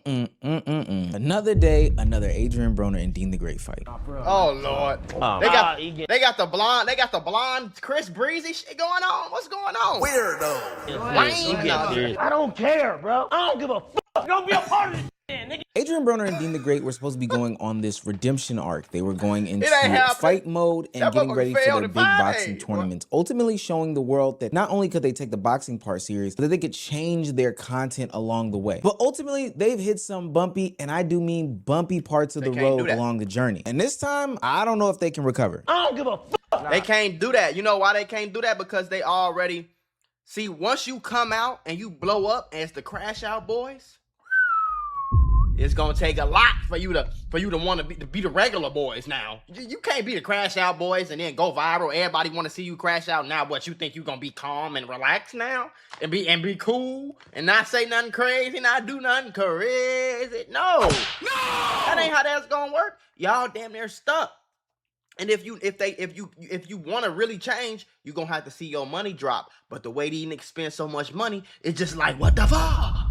Another day, another Adrien Broner and Deen the Great fight. Oh Lord, they got the blonde Chris Breezy shit going on. What's going on? Weirdo. I don't care, bro. I don't give a fuck. Don't be a part of this shit, nigga. Adrien Broner and Deen the Great were supposed to be going on this redemption arc. They were going into fight mode and getting ready for their big boxing tournaments, ultimately showing the world that not only could they take the boxing part serious, but that they could change their content along the way. But ultimately, they've hit some bumpy, and I do mean bumpy parts of the road along the journey. And this time, I don't know if they can recover. I don't give a fuck. They can't do that. You know why they can't do that? Because they already, see, once you come out and you blow up as the Crash Out Boys, it's gonna take a lot for you to want to be the regular boys now. You can't be the Crash Out Boys and then go viral. Everybody want to see you crash out. Now what, you think you gonna be calm and relaxed now? And be cool and not say nothing crazy, not do nothing crazy? No! That ain't how that's gonna work. Y'all damn near stuck. And if you want to really change, you're gonna have to see your money drop. But the way they didn't spend so much money, it's just like, what the fuck?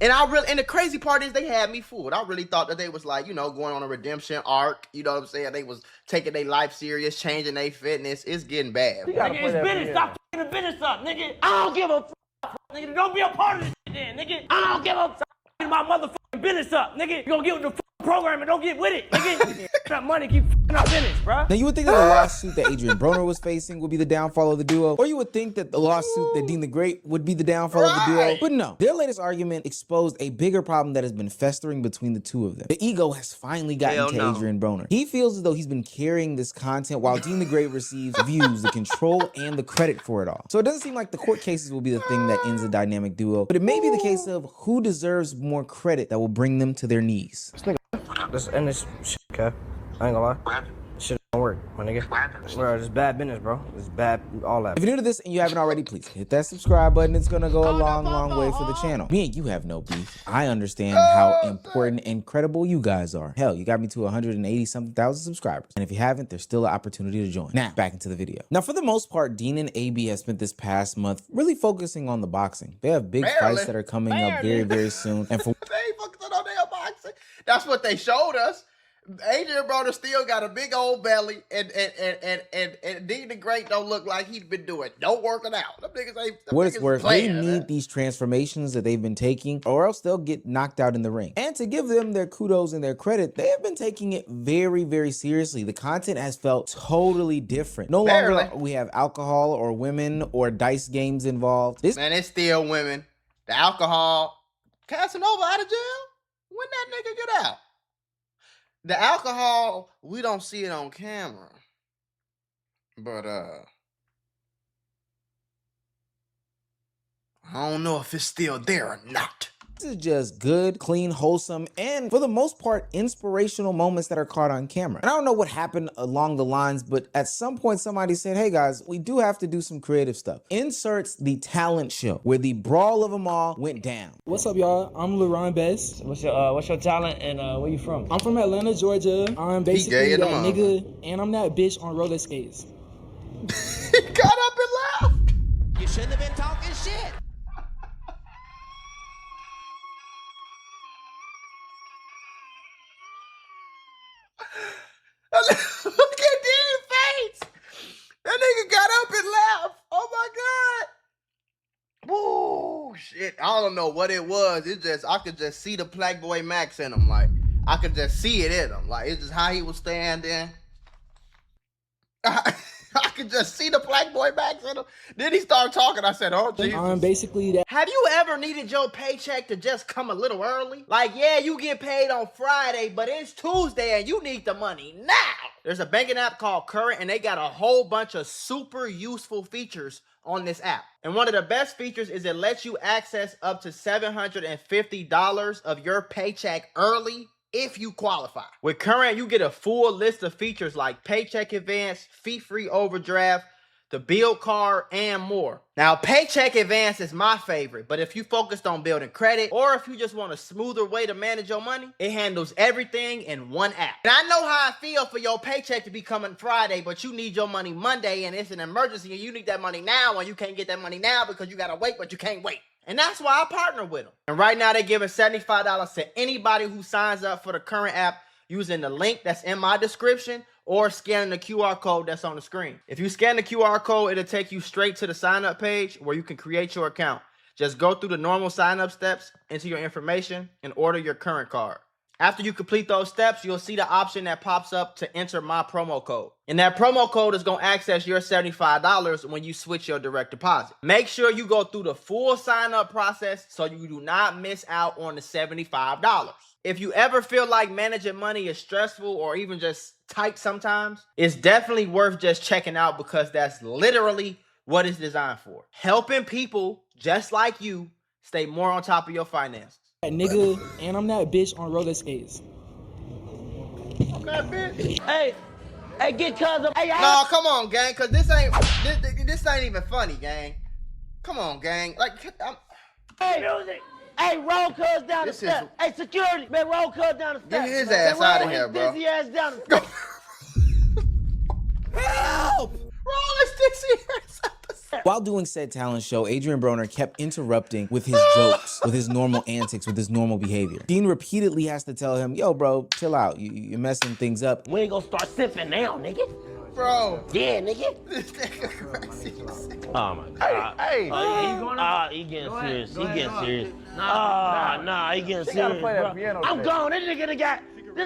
And the crazy part is they had me fooled. I really thought that they was like, you know, going on a redemption arc. You know what I'm saying? They was taking their life serious, changing their fitness. It's getting bad. Nigga, it's business. Stop f***ing the business up, nigga. I don't give a fuck. Nigga, don't be a part of this shit then, nigga. I don't give a fuck. F***ing my motherfucking business up, nigga. You gonna get with the program and don't get with it, nigga. That money keep f***ing our business, bro. Now, you would think that the lawsuit that Adrien Broner was facing would be the downfall of the duo, or you would think that the lawsuit that Deen the Great would be the downfall of the duo. But no, their latest argument exposed a bigger problem that has been festering between the two of them. The ego has finally gotten to Adrien Broner. He feels as though he's been carrying this content while Deen the Great receives views, the control, and the credit for it all. So it doesn't seem like the court cases will be the thing that ends the dynamic duo, but it may be the case of who deserves more credit that will bring them to their knees. This shit, okay? I ain't gonna lie. Shit don't work, my nigga. Bro, it's bad business, bro. It's bad, all that. If you're new to this and you haven't already, please hit that subscribe button. It's gonna go a long way for the channel. Me and you have no beef. I understand how important and credible you guys are. Hell, you got me to 180-something thousand subscribers. And if you haven't, there's still an opportunity to join. Now, back into the video. Now, for the most part, Deen and AB have spent this past month really focusing on the boxing. They have big fights that are coming up very soon. And for they ain't focusing on their boxing. That's what they showed us. Adrien Broner still got a big old belly, and Deen the Great don't look like he's been doing no working out. Them niggas ain't. What it's worth, they need these transformations that they've been taking, or else they'll get knocked out in the ring. And to give them their kudos and their credit, they have been taking it very seriously. The content has felt totally different. No longer we have alcohol or women or dice games involved. Man, it's still women. The alcohol. Casanova out of jail? When that nigga get out? The alcohol, we don't see it on camera. But, I don't know if it's still there or not. This is just good, clean, wholesome, and for the most part, inspirational moments that are caught on camera. And I don't know what happened along the lines, but at some point somebody said, hey guys, we do have to do some creative stuff. Inserts the talent show where the brawl of them all went down. What's up, y'all? I'm LaRon Best. What's your talent and where you from? I'm from Atlanta, Georgia. I'm basically that nigga, and I'm that bitch on roller skates. He got up and left. You shouldn't have been talking shit. Look at Deen's face. That nigga got up and left. Oh my God. Woo, shit. I don't know what it was. It just, I could just see the Black Boy Max in him. Like, I could just see it in him. Like, it's just how he was standing. I could just see the Black Boy Max in him. Then he started talking. I said, oh, Jesus. I'm basically that. Have you ever needed your paycheck to just come a little early? Like, yeah, you get paid on Friday, but it's Tuesday and you need the money now. There's a banking app called Current, and they got a whole bunch of super useful features on this app. And one of the best features is it lets you access up to $750 of your paycheck early if you qualify. With Current, you get a full list of features like paycheck advance, fee-free overdraft, the bill card, and more. Now, paycheck advance is my favorite, but if you focused on building credit, or if you just want a smoother way to manage your money, it handles everything in one app. And I know how I feel for your paycheck to be coming Friday, but you need your money Monday, and it's an emergency, and you need that money now, and you can't get that money now because you gotta wait, but you can't wait. And that's why I partner with them. And right now they're giving $75 to anybody who signs up for the current app using the link that's in my description or scanning the QR code that's on the screen. If you scan the QR code, it'll take you straight to the sign up page where you can create your account. Just go through the normal sign up steps, enter your information, and order your current card. After you complete those steps, you'll see the option that pops up to enter my promo code. And that promo code is going to access your $75 when you switch your direct deposit. Make sure you go through the full sign-up process so you do not miss out on the $75. If you ever feel like managing money is stressful or even just tight sometimes, it's definitely worth just checking out because that's literally what it's designed for. Helping people just like you stay more on top of your finances. That nigga, and I'm that bitch on roller skates. Okay, bitch. Hey, get cuz of. Hey, No, come on, gang, cause this ain't even funny, gang. Come on, gang. Like, Hey, music. Hey, roll cuz down the steps. Hey, security, man, roll cuz down the steps. Get his ass out of here, bro. Dizzy ass down the steps. Help! Roll this dizzy ass out the steps. While doing said talent show, Adrien Broner kept interrupting with his jokes, with his normal antics, with his normal behavior. Deen repeatedly has to tell him, yo, bro, chill out. You're messing things up. We ain't gonna start sipping now, nigga. Bro. Yeah, nigga. This nigga crazy. Oh my God. Hey. He getting serious. He getting serious. Nah, he getting serious. Bro. I'm gone. This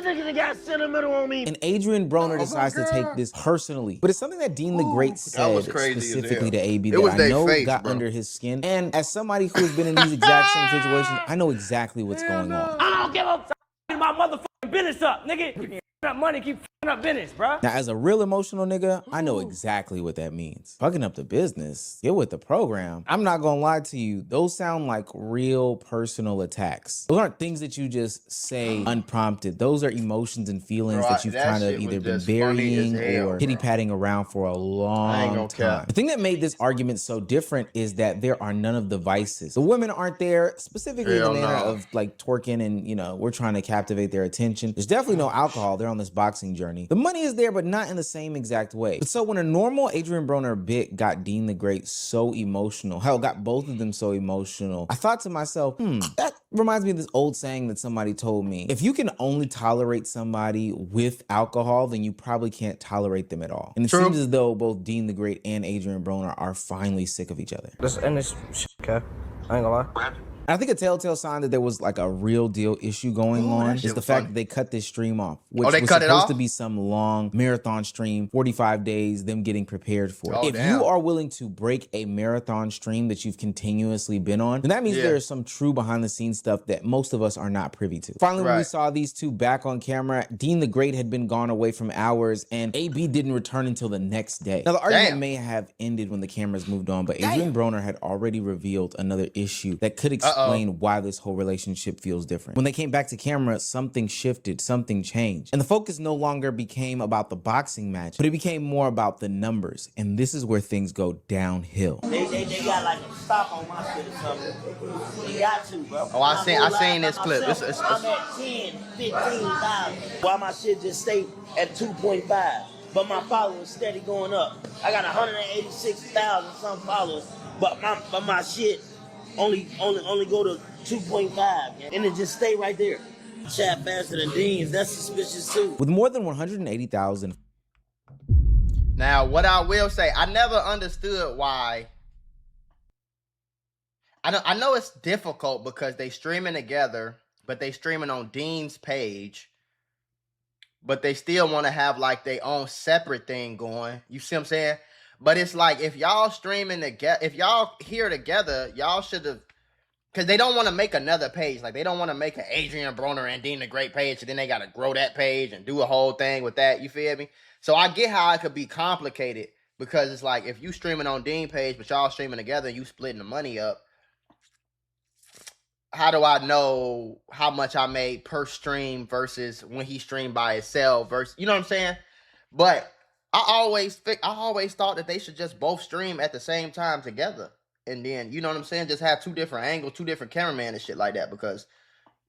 nigga got sentimental on me. And Adrien Broner decides to take this personally. But it's something that Deen the Great said specifically to AB that I know got under his skin. And as somebody who has been in these exact same situations, I know exactly what's going on. I don't give a f*** my motherfucking business up, nigga. Keep up money, keep f***ing up business, bro. Now, as a real emotional nigga, I know exactly what that means. Fucking up the business, get with the program. I'm not gonna lie to you, those sound like real personal attacks. Those aren't things that you just say unprompted. Those are emotions and feelings that you've kind of either been burying or pity-patting around for a long time. The thing that made this argument so different is that there are none of the vices. The women aren't there, specifically in the manner of like twerking and, you know, we're trying to captivate their attention. There's definitely no alcohol. They're on this boxing journey. The money is there, but not in the same exact way. But so when a normal Adrien Broner bit got Deen the Great so emotional, hell, got both of them so emotional, I thought to myself, that reminds me of this old saying that somebody told me. If you can only tolerate somebody with alcohol, then you probably can't tolerate them at all. And it seems as though both Deen the Great and Adrien Broner are finally sick of each other. This shit, okay? I ain't gonna lie. I think a telltale sign that there was like a real deal issue going on is the fact that they cut this stream off, which was supposed to be some long marathon stream, 45 days, them getting prepared for it. If you are willing to break a marathon stream that you've continuously been on, then that means there is some true behind the scenes stuff that most of us are not privy to. Finally, when we saw these two back on camera, Deen the Great had been gone away from hours and AB didn't return until the next day. Now the argument may have ended when the cameras moved on, but Adrien Broner had already revealed another issue that could explain why this whole relationship feels different. When they came back to camera, something shifted, something changed. And the focus no longer became about the boxing match, but it became more about the numbers. And this is where things go downhill. They got like a stop on my shit or something. They got to, bro. Oh, I seen this clip. I'm at 10, 15,000. Why my shit just stayed at 2.5, but my followers steady going up. I got 186,000 some followers, but my shit only go to 2.5, and it just stay right there. Chat faster than Deen's, that's suspicious too. With more than 180,000. Now, what I will say, I never understood why. I know it's difficult because they streaming together, but they streaming on Deen's page, but they still want to have like their own separate thing going. You see what I'm saying? But it's like, if y'all streaming together, if y'all here together, y'all should have, because they don't want to make another page. Like, they don't want to make an Adrien Broner and Deen the Great page, and then they got to grow that page and do a whole thing with that. You feel me? So I get how it could be complicated, because it's like, if you streaming on Deen page, but y'all streaming together and you splitting the money up, how do I know how much I made per stream versus when he streamed by himself versus, you know what I'm saying? But I always thought that they should just both stream at the same time together. And then, you know what I'm saying? Just have two different angles, two different cameramen and shit like that. Because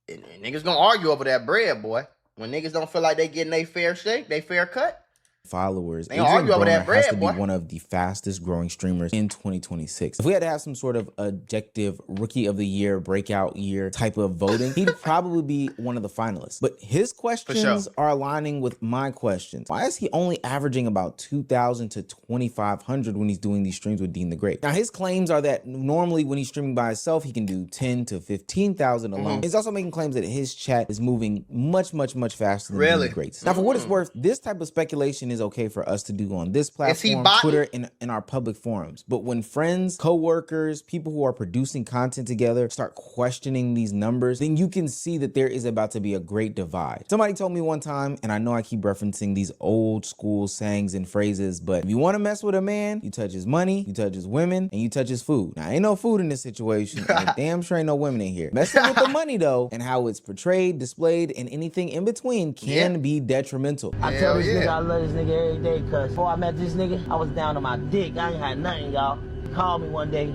niggas gonna argue over that bread, boy. When niggas don't feel like they getting their fair shake, they fair cut. followers, They don't argue over that Broner has bread, to be boy. one of the fastest growing streamers in 2026. If we had to have some sort of objective rookie of the year, breakout year type of voting, he'd probably be one of the finalists. But his questions are aligning with my questions. Why is he only averaging about 2,000 to 2,500 when he's doing these streams with Deen the Great? Now, his claims are that normally when he's streaming by himself, he can do 10 to 15,000 alone. He's also making claims that his chat is moving much faster than Deen the Great's. Now, for what it's worth, this type of speculation is okay for us to do on this platform, Twitter, and in our public forums. But when friends, co-workers, people who are producing content together start questioning these numbers, then you can see that there is about to be a great divide. Somebody told me one time, and I know I keep referencing these old school sayings and phrases, but if you want to mess with a man, you touch his money, you touch his women, and you touch his food. Now, ain't no food in this situation, and damn sure ain't no women in here. Messing with the money, though, and how it's portrayed, displayed, and anything in between can be detrimental. I tell this nigga I love this nigga every day, cause before I met this nigga, I was down on my dick. I ain't had nothing, y'all. He called me one day,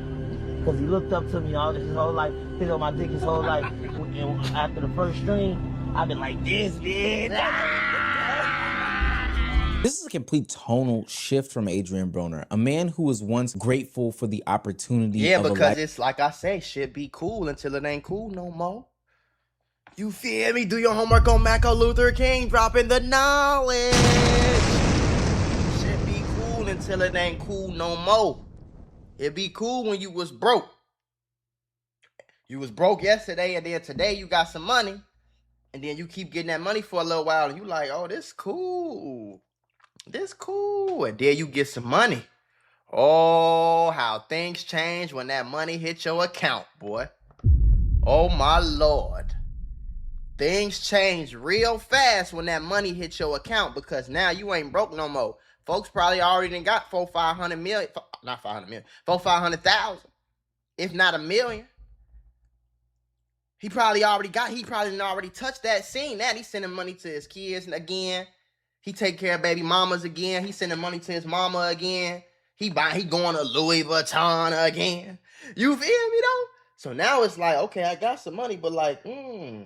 cause he looked up to me all his whole life. He's on my dick his whole life. And after the first stream, I've been like this, bitch. This is a complete tonal shift from Adrien Broner, a man who was once grateful for the opportunity of because it's like I say, shit be cool until it ain't cool no more. You feel me? Do your homework on Martin Luther King, dropping the knowledge. Shit be cool until it ain't cool no more. It be cool when you was broke. You was broke yesterday, and then today you got some money, and then you keep getting that money for a little while, and you like, oh, this cool. This cool. And then you get some money. Oh, how things change when that money hit your account, boy. Oh, my Lord. Things change real fast when that money hits your account, because now you ain't broke no more. Folks probably already done got 500 million, not 500 million, 500,000, if not a million. He probably done already touched that scene. Now he's sending money to his kids again. He take care of baby mamas again. He's sending money to his mama again. He going to Louis Vuitton again. You feel me though? So now it's like, okay, I got some money, but like, no,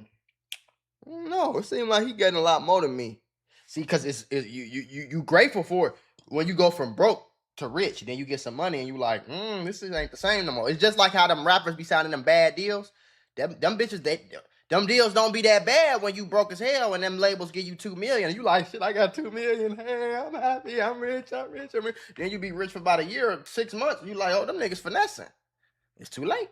it seems like he getting a lot more than me. See, because you grateful for it when you go from broke to rich, then you get some money and you like, this ain't the same no more. It's just like how them rappers be signing them bad deals. Them bitches, them deals don't be that bad when you broke as hell and them labels give you 2 million. You like, shit, I got 2 million. Hey, I'm happy. I'm rich. Then you be rich for about a year or 6 months. You like, oh, them niggas finessing. It's too late.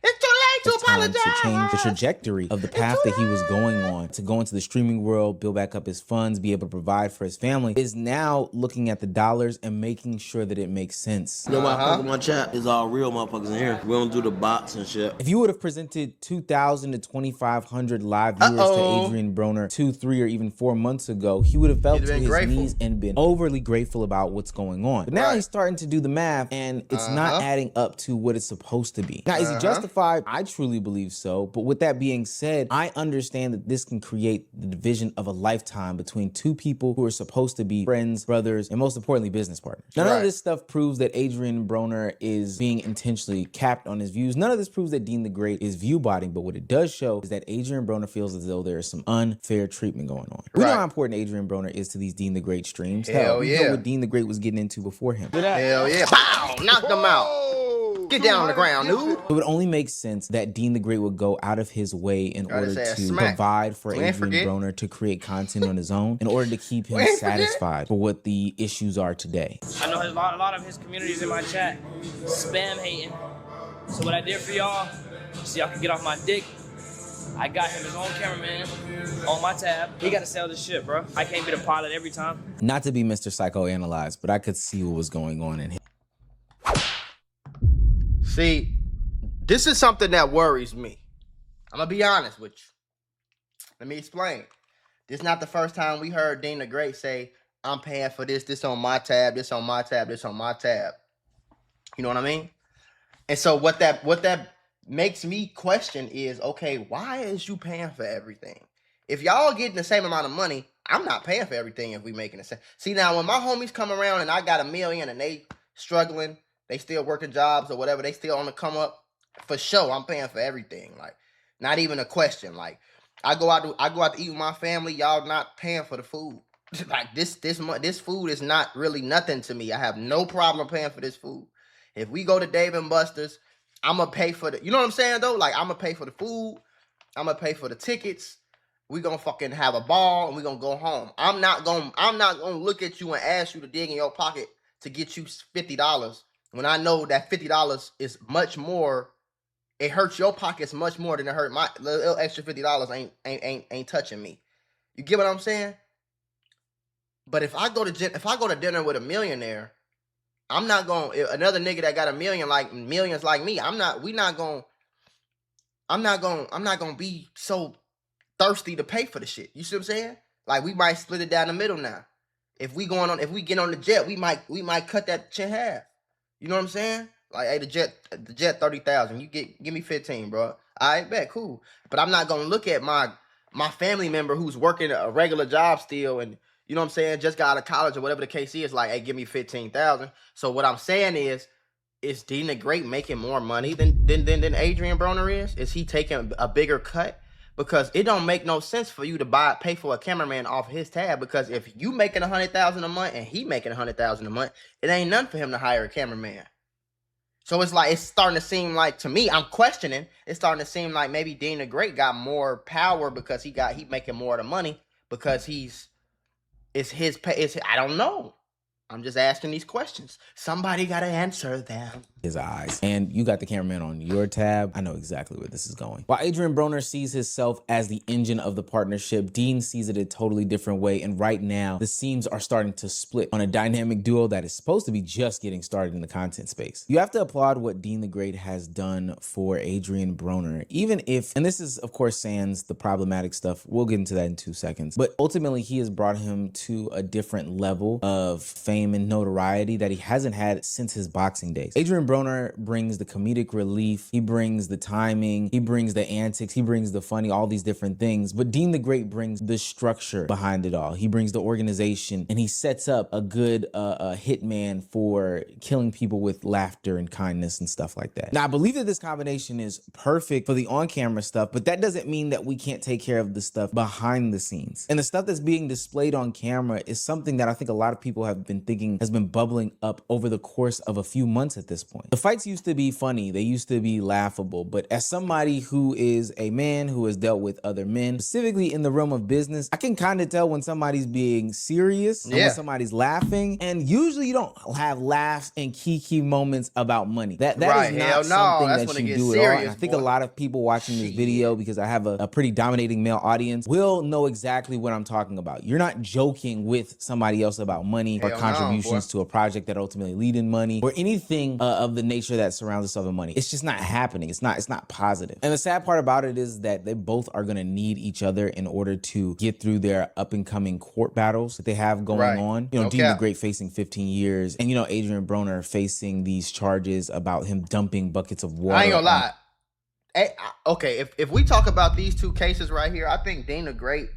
It's too late to apologize. To change the trajectory of the path that he was going on, to go into the streaming world, build back up his funds, be able to provide for his family, is now looking at the dollars and making sure that it makes sense. You know why I fuck with my chat? It's all real motherfuckers in here. We don't do the bots and shit. If you would have presented 2,000 to 2,500 live viewers to Adrien Broner 2, 3, or even 4 months ago, he would have felt to his knees and been overly grateful about what's going on. But now he's starting to do the math, and it's not adding up to what it's supposed to be. Now, is he justified? I truly believe so. But with that being said, I understand that this can create the division of a lifetime between two people who are supposed to be friends, brothers, and most importantly, business partners. Now, none of this stuff proves that Adrien Broner is being intentionally capped on his views. None of this proves that Deen the Great is view botting. But what it does show is that Adrien Broner feels as though there is some unfair treatment going on. We know how important Adrien Broner is to these Deen the Great streams. Hell, we know what Deen the Great was getting into before him. Hell yeah. Pow! Knock them out. Get down on the ground, dude. It would only make sense that Deen the Great would go out of his way in order to provide for Adrien Broner to create content on his own, in order to keep him satisfied for what the issues are today. I know a lot of his communities in my chat spam hating. So what I did for y'all, so y'all can get off my dick, I got him his own cameraman on my tab. He got to sell this shit, bro. I can't be the pilot every time. Not to be Mr. Psychoanalyzed, but I could see what was going on in him. See, this is something that worries me. I'm going to be honest with you. Let me explain. This is not the first time we heard Deen the Great say, I'm paying for this on my tab, this on my tab, this on my tab. You know what I mean? And so what that makes me question is, okay, why is you paying for everything? If y'all getting the same amount of money, I'm not paying for everything if we making the same. See, now when my homies come around and I got $1 million and they struggling, they still working jobs or whatever, they still on the come up, for sure, I'm paying for everything. Like, not even a question. Like, I go out to eat with my family, y'all not paying for the food. Like this food is not really nothing to me. I have no problem paying for this food. If we go to Dave and Buster's, I'm gonna pay for the. You know what I'm saying though? Like I'm gonna pay for the food. I'm gonna pay for the tickets. We gonna fucking have a ball and we gonna go home. I'm not gonna look at you and ask you to dig in your pocket to get you $50 when I know that $50 is much more. It hurts your pockets much more than it hurt my little extra $50 ain't touching me. You get what I'm saying? But if I go to dinner with a millionaire, I'm not going another nigga that got millions like me. I'm not gonna be so thirsty to pay for the shit. You see what I'm saying? Like we might split it down the middle now. If we get on the jet, we might cut that in half. You know what I'm saying? Like, hey, the jet 30,000. You give me 15, bro. I bet, cool. But I'm not gonna look at my family member who's working a regular job still, and you know what I'm saying, just got out of college or whatever the case is. Like, hey, give me 15,000. So what I'm saying is Deen the Great making more money than Adrien Broner is? Is he taking a bigger cut? Because it don't make no sense for you to pay for a cameraman off his tab. Because if you making $100,000 a month and he making $100,000 a month, it ain't nothing for him to hire a cameraman. So it's like, it's starting to seem like, to me, I'm questioning. It's starting to seem like maybe Deen the Great got more power because he making more of the money because I don't know. I'm just asking these questions. Somebody got to answer them. His eyes. And you got the cameraman on your tab. I know exactly where this is going. While Adrien Broner sees himself as the engine of the partnership, Deen sees it a totally different way. And right now, the seams are starting to split on a dynamic duo that is supposed to be just getting started in the content space. You have to applaud what Deen the Great has done for Adrien Broner, even if, and this is of course sans the problematic stuff, we'll get into that in 2 seconds, but ultimately he has brought him to a different level of fame and notoriety that he hasn't had since his boxing days. Adrien Broner brings the comedic relief, he brings the timing, he brings the antics, he brings the funny, all these different things. But Deen the Great brings the structure behind it all. He brings the organization, and he sets up a good hitman for killing people with laughter and kindness and stuff like that. Now, I believe that this combination is perfect for the on-camera stuff, but that doesn't mean that we can't take care of the stuff behind the scenes. And the stuff that's being displayed on camera is something that I think a lot of people have been thinking has been bubbling up over the course of a few months at this point. The fights used to be funny, they used to be laughable, but as somebody who is a man who has dealt with other men, specifically in the realm of business, I can kind of tell when somebody's being serious and when somebody's laughing, and usually you don't have laughs and key moments about money. That is not something that you do at all. And I think a lot of people watching this video, because I have a pretty dominating male audience, will know exactly what I'm talking about. You're not joking with somebody else about money or contributions to a project that ultimately lead in money or anything of the nature that surrounds itself in money. It's just not happening. It's not positive. And the sad part about it is that they both are going to need each other in order to get through their up and coming court battles that they have going on. You know, Deen the Great facing 15 years, and you know, Adrien Broner facing these charges about him dumping buckets of water. I ain't gonna lie. Okay, if we talk about these two cases right here, I think Deen the Great,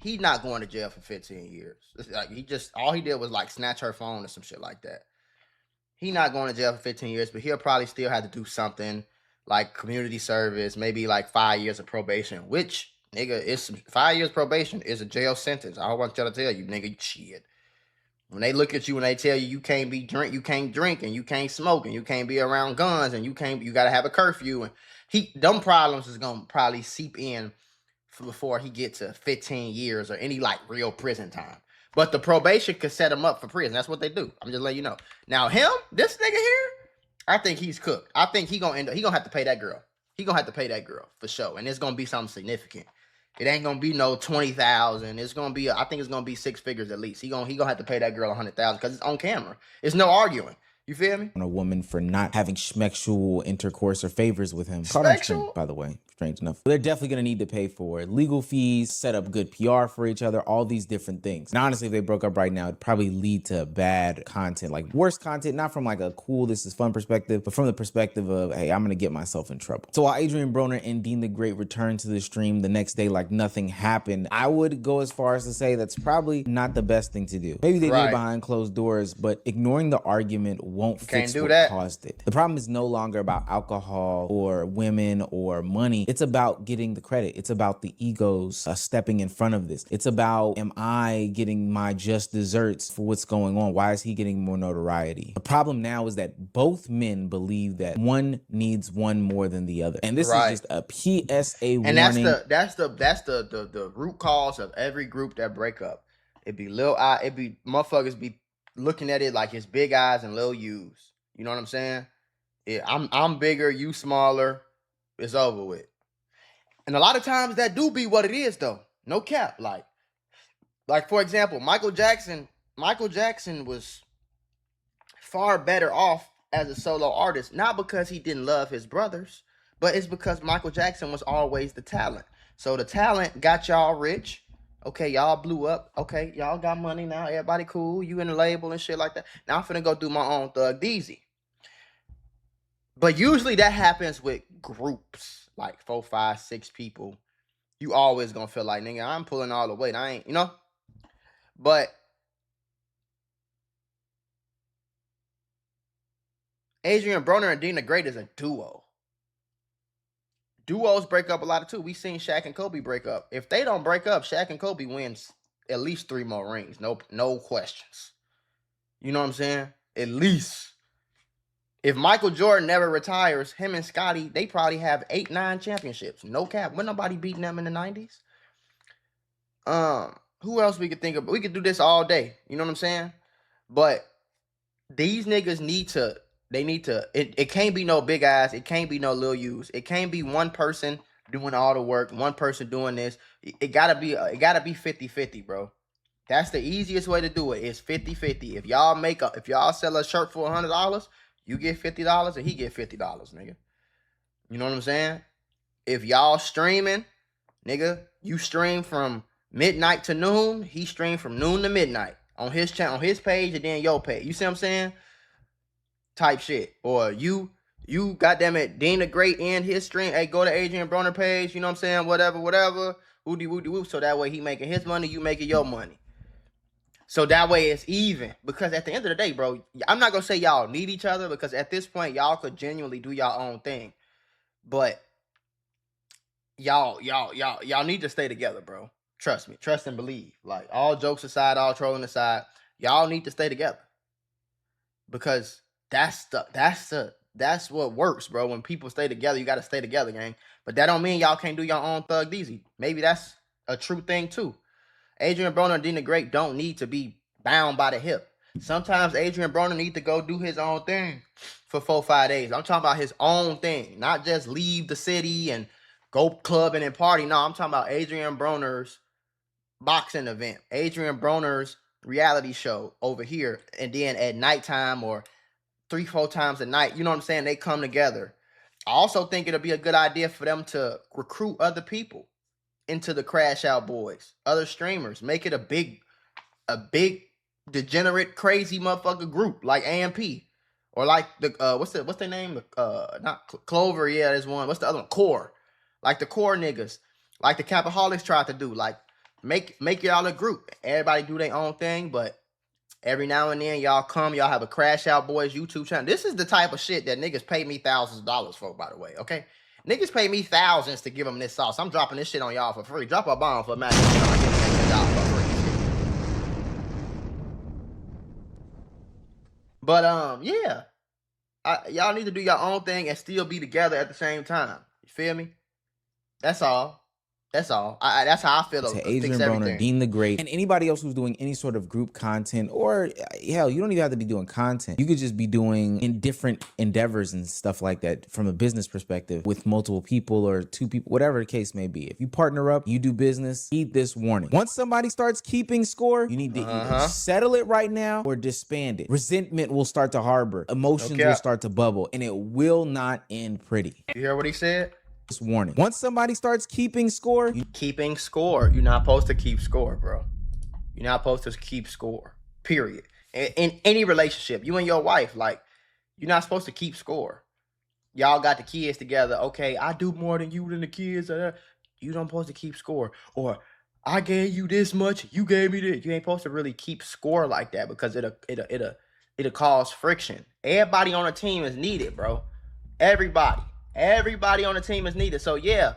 he's not going to jail for 15 years. Like, all he did was like snatch her phone or some shit like that. He not going to jail for 15 years, but he'll probably still have to do something like community service, maybe like 5 years of probation, which, nigga, is 5 years probation is a jail sentence. I want y'all to tell you, nigga, shit. When they look at you and they tell you can't drink and you can't smoke and you can't be around guns and you gotta have a curfew, and them problems is gonna probably seep in before he gets to 15 years or any like real prison time. But the probation could set him up for prison. That's what they do. I'm just letting you know. Now this nigga here, I think he's cooked. I think he gonna have to pay that girl. He gonna have to pay that girl for sure. And it's gonna be something significant. It ain't gonna be no 20,000. It's gonna be, I think it's gonna be 6 figures at least. He gonna have to pay that girl 100,000 because it's on camera. It's no arguing. You feel me? On a woman for not having schmexual intercourse or favors with him. By the way, strange enough. But they're definitely gonna need to pay for legal fees, set up good PR for each other, all these different things. And honestly, if they broke up right now, it'd probably lead to bad content, like worse content, not from like a cool, this is fun perspective, but from the perspective of, hey, I'm gonna get myself in trouble. So while Adrien Broner and Deen the Great returned to the stream the next day like nothing happened, I would go as far as to say that's probably not the best thing to do. Maybe they did it behind closed doors, but ignoring the argument won't fix do what that. caused it. The problem is no longer about alcohol or women or money. It's about getting the credit. It's about the egos stepping in front of this. It's about, am I getting my just desserts for what's going on? Why is he getting more notoriety? The problem now is that both men believe that one needs one more than the other. And this is just a PSA warning. And that's the root cause of every group that break up. It be motherfuckers be looking at it like it's big eyes and little U's. You know what I'm saying? I'm bigger, you smaller. It's over with. And a lot of times that do be what it is though. No cap. Like for example, Michael Jackson was far better off as a solo artist, not because he didn't love his brothers, but it's because Michael Jackson was always the talent. So the talent got y'all rich. Okay, y'all blew up. Okay, y'all got money now. Everybody cool. You in the label and shit like that. Now I'm finna go do my own Thug Deezy. But usually that happens with groups, like 4, 5, 6 people. You always gonna feel like, nigga, I'm pulling all the weight. I ain't, you know? But Adrien Broner and Deen the Great is a duo. Duos break up a lot of too. We seen Shaq and Kobe break up. If they don't break up, Shaq and Kobe wins at least 3 more rings. No questions. You know what I'm saying? At least. If Michael Jordan never retires, him and Scottie, they probably have 8, 9 championships. No cap. When nobody beating them in the 90s. Who else we could think of? We could do this all day. You know what I'm saying? But these niggas need to. It can't be no big eyes. It can't be no little U's. It can't be one person doing all the work, one person doing this. It gotta be 50-50, bro. That's the easiest way to do it. It's 50-50. If y'all sell a shirt for $100, you get $50 and he get $50, nigga. You know what I'm saying? If y'all streaming, nigga, you stream from midnight to noon, he stream from noon to midnight on his channel, on his page, and then your page. You see what I'm saying? Type shit. Or you goddamn it, Deen the Great in his stream. Hey, go to Adrien Broner page. You know what I'm saying? Whatever. Woody woo. So that way he making his money, you making your money. So that way it's even. Because at the end of the day, bro, I'm not gonna say y'all need each other, because at this point y'all could genuinely do your own thing. But y'all need to stay together, bro. Trust me. Trust and believe. Like, all jokes aside, all trolling aside, y'all need to stay together. Because that's what works, bro. When people stay together, you gotta stay together, gang. But that don't mean y'all can't do your own Thug Deezy. Maybe that's a true thing too. Adrien Broner and Deen the Great don't need to be bound by the hip. Sometimes Adrien Broner need to go do his own thing for 4, 5 days. I'm talking about his own thing, not just leave the city and go clubbing and party. No, I'm talking about Adrien Broner's boxing event, Adrien Broner's reality show over here, and then at nighttime or 3, 4 times a night, you know what I'm saying, they come together. I also think it'll be a good idea for them to recruit other people into the Crash Out Boys, other streamers. Make it a big degenerate crazy motherfucker group like AMP, or like the what's their name, not Clover, yeah, there's one, what's the other one, Core, like the Core niggas, like the Capaholics tried to do. Like, make y'all a group, everybody do their own thing, but every now and then y'all have a Crash Out Boys YouTube channel. This is the type of shit that niggas pay me thousands of dollars for, by the way, okay? Niggas pay me thousands to give them this sauce. I'm dropping this shit on y'all for free. Drop a bomb for Magic. You know, I get $10 for free. But yeah, y'all need to do your own thing and still be together at the same time. You feel me? That's all. That's all. That's how I feel. To Adrien Broner, Deen the Great, and anybody else who's doing any sort of group content, or hell, you don't even have to be doing content. You could just be doing in different endeavors and stuff like that from a business perspective with multiple people or 2 people, whatever the case may be. If you partner up, you do business, heed this warning. Once somebody starts keeping score, you need to either settle it right now or disband it. Resentment will start to harbor. Emotions will start to bubble, and it will not end pretty. You hear what he said? This warning. Once somebody starts keeping score, you're not supposed to keep score, bro. You're not supposed to keep score, period. In any relationship, you and your wife, like, you're not supposed to keep score. Y'all got the kids together. Okay, I do more than you than the kids. You don't supposed to keep score. Or I gave you this much, you gave me this. You ain't supposed to really keep score like that, because it'll It'll cause friction. Everybody on the team is needed, bro. Everybody on the team is needed. So yeah,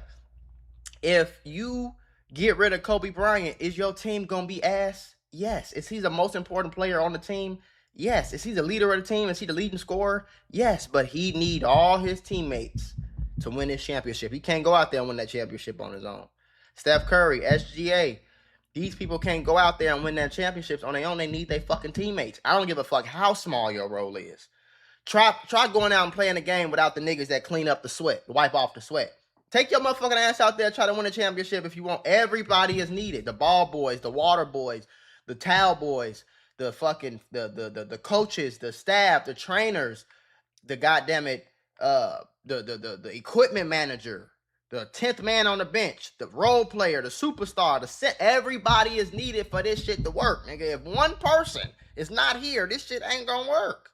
if you get rid of Kobe Bryant, is your team gonna be ass? Yes. Is he the most important player on the team? Yes. Is he the leader of the team? Is he the leading scorer? Yes. But he need all his teammates to win this championship. He can't go out there and win that championship on his own. Steph Curry, SGA, these people can't go out there and win that championships on their own. They need their fucking teammates. I don't give a fuck how small your role is. Try going out and playing the game without the niggas that clean up the sweat, wipe off the sweat. Take your motherfucking ass out there, try to win a championship if you want. Everybody is needed. The ball boys, the water boys, the towel boys, the fucking the coaches, the staff, the trainers, the the equipment manager, the 10th man on the bench, the role player, the superstar, the set. Everybody is needed for this shit to work, nigga. If one person is not here, this shit ain't gonna work.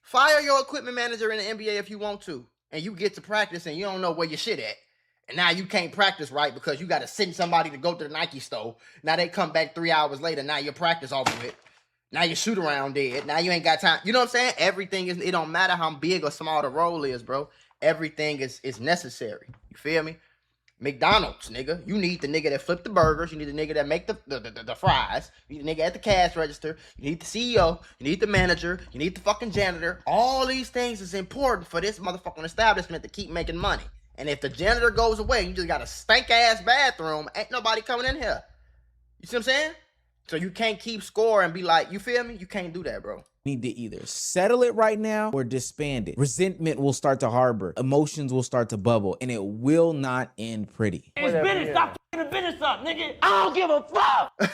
Fire your equipment manager in the NBA if you want to, and you get to practice and you don't know where your shit at. And now you can't practice right because you got to send somebody to go to the Nike store. Now they come back 3 hours later. Now your practice over with. Now your shoot around dead. Now you ain't got time. You know what I'm saying? Everything is, it don't matter how big or small the role is, bro. Everything is necessary. You feel me? McDonald's, nigga. You need the nigga that flip the burgers. You need the nigga that make the fries. You need the nigga at the cash register. You need the CEO. You need the manager. You need the fucking janitor. All these things is important for this motherfucking establishment to keep making money. And if the janitor goes away, you just got a stank-ass bathroom, ain't nobody coming in here. You see what I'm saying? So you can't keep score and be like, you feel me? You can't do that, bro. Need to either settle it right now or disband it. Resentment will start to harbor. Emotions will start to bubble, and it will not end pretty. It's business. Stop f***ing the business up, nigga. I don't give a fuck.